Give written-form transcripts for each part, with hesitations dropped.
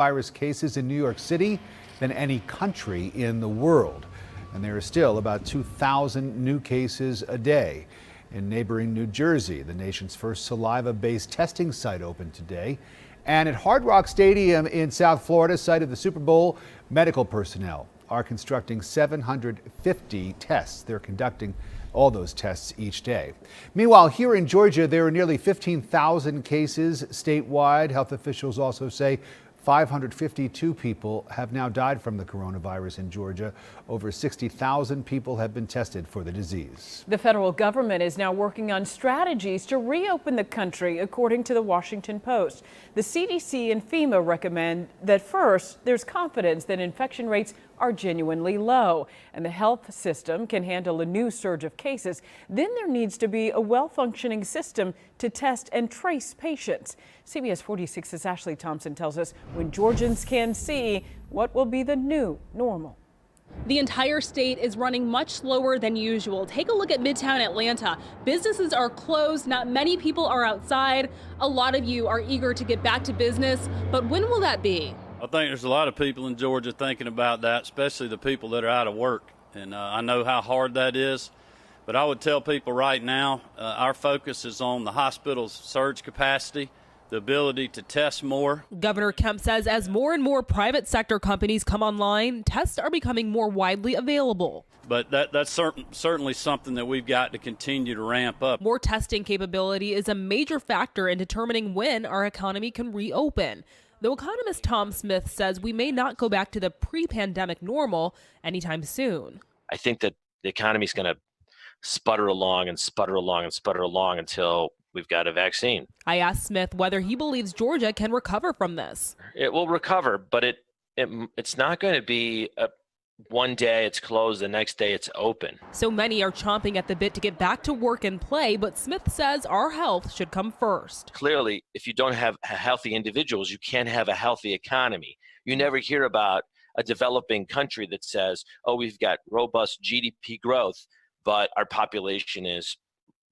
Virus cases in New York City than any country in the world. And there are still about 2,000 new cases a day. In neighboring New Jersey, the nation's first saliva-based testing site opened today. And at Hard Rock Stadium in South Florida, site of the Super Bowl, medical personnel are constructing 750 tests. They're conducting all those tests each day. Meanwhile, here in Georgia, there are nearly 15,000 cases statewide. Health officials also say 552 people have now died from the coronavirus in Georgia. Over 60,000 people have been tested for the disease. The federal government is now working on strategies to reopen the country, according to the Washington Post. The CDC and FEMA recommend that first, there's confidence that infection rates are genuinely low and the health system can handle a new surge of cases. Then there needs to be a well-functioning system to test and trace patients. CBS 46's Ashley Thompson tells us when Georgians can see what will be the new normal. The entire state is running much slower than usual. Take a look at Midtown Atlanta. Businesses are closed. Not many people are outside. A lot of you are eager to get back to business. But when will that be? I think there's a lot of people in Georgia thinking about that, especially the people that are out of work. And I know how hard that is. But I would tell people right now, our focus is on the hospital's surge capacity, the ability to test more. Governor Kemp says as more and more private sector companies come online, tests are becoming more widely available. But that's certainly something that we've got to continue to ramp up. More testing capability is a major factor in determining when our economy can reopen. Though economist Tom Smith says we may not go back to the pre-pandemic normal anytime soon. I think that the economy is going to sputter along and sputter along and sputter along until we've got a vaccine. I asked Smith whether he believes Georgia can recover from this. It will recover, but it's not going to be one day it's closed, the next day it's open. So many are chomping at the bit to get back to work and play, but Smith says our health should come first. Clearly, if you don't have healthy individuals, you can't have a healthy economy. You never hear about a developing country that says, oh, we've got robust GDP growth, but our population is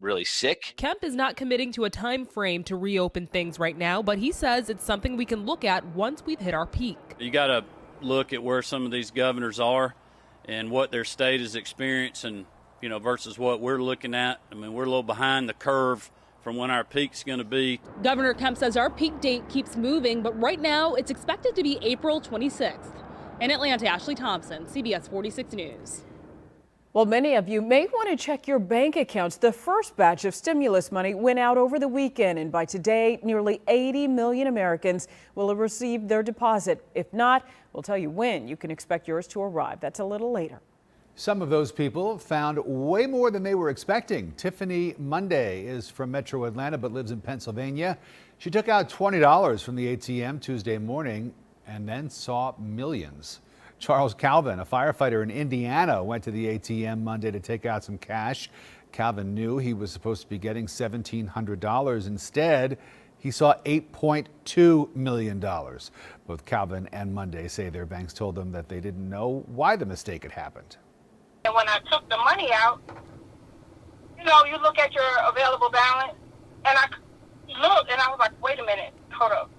really sick. Kemp is not committing to a time frame to reopen things right now, but he says it's something we can look at once we've hit our peak. You got to look at where some of these governors are and what their state is experiencing, versus what we're looking at. I mean, we're a little behind the curve from when our peak's going to be. Governor Kemp says our peak date keeps moving, but right now it's expected to be April 26th. In Atlanta, Ashley Thompson, CBS 46 News. Well, many of you may want to check your bank accounts. The first batch of stimulus money went out over the weekend, and by today, nearly 80 million Americans will have received their deposit. If not, we'll tell you when you can expect yours to arrive. That's a little later. Some of those people found way more than they were expecting. Tiffany Monday is from Metro Atlanta but lives in Pennsylvania. She took out $20 from the ATM Tuesday morning and then saw millions. Charles Calvin, a firefighter in Indiana, went to the ATM Monday to take out some cash. Calvin knew he was supposed to be getting $1,700. Instead, he saw $8.2 million. Both Calvin and Monday say their banks told them that they didn't know why the mistake had happened. And when I took the money out, you look at your available balance, and I looked, and I was like, wait a minute, hold up.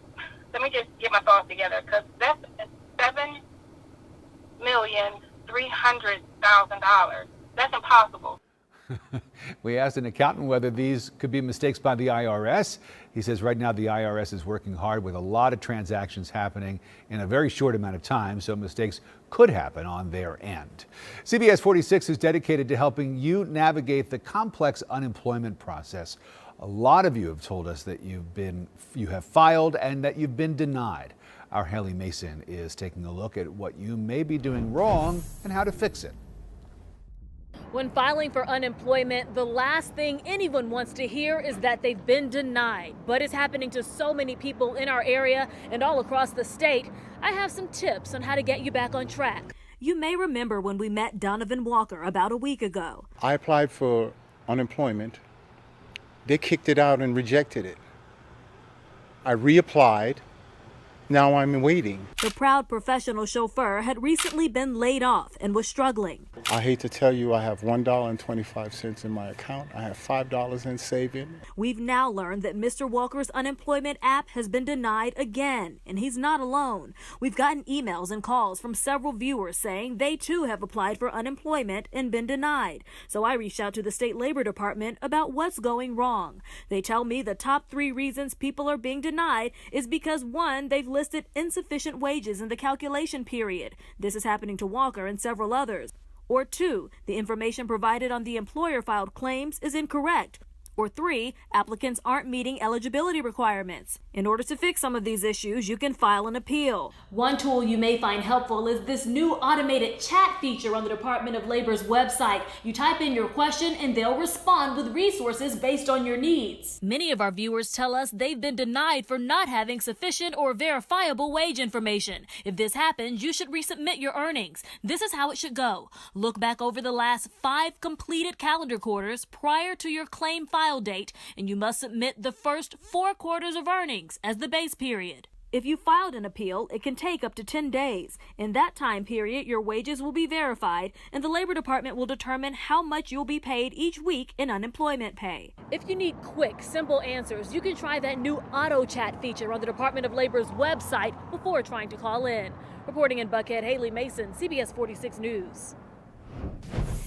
Let me just get my thoughts together, because that's $7,300,000. That's impossible. We asked an accountant whether these could be mistakes by the IRS. He says right now the IRS is working hard with a lot of transactions happening in a very short amount of time, so mistakes could happen on their end. CBS 46 is dedicated to helping you navigate the complex unemployment process. A lot of you have told us that you have filed and that you've been denied. Our Haley Mason is taking a look at what you may be doing wrong and how to fix it. When filing for unemployment, the last thing anyone wants to hear is that they've been denied. But it's happening to so many people in our area and all across the state. I have some tips on how to get you back on track. You may remember when we met Donovan Walker about a week ago. I applied for unemployment. They kicked it out and rejected it. I reapplied, Now I'm waiting. The proud professional chauffeur had recently been laid off and was struggling. I hate to tell you, I have $1.25 in my account. I have $5 in savings. We've now learned that Mr. Walker's unemployment app has been denied again, and he's not alone. We've gotten emails and calls from several viewers saying they too have applied for unemployment and been denied. So I reached out to the state labor department about what's going wrong. They tell me the top 3 reasons people are being denied is because 1, they've listed insufficient wages in the calculation period. This is happening to Walker and several others. Or 2, the information provided on the employer filed claims is incorrect. Or 3, applicants aren't meeting eligibility requirements. In order to fix some of these issues, you can file an appeal. One tool you may find helpful is this new automated chat feature on the Department of Labor's website. You type in your question and they'll respond with resources based on your needs. Many of our viewers tell us they've been denied for not having sufficient or verifiable wage information. If this happens, you should resubmit your earnings. This is how it should go. Look back over the last 5 completed calendar quarters prior to your claim file date, and you must submit the first 4 quarters of earnings as the base period. If you filed an appeal, it can take up to 10 days. In that time period, your wages will be verified, and the Labor Department will determine how much you'll be paid each week in unemployment pay. If you need quick, simple answers, you can try that new auto chat feature on the Department of Labor's website before trying to call in. Reporting in Buckhead, Haley Mason, CBS 46 News.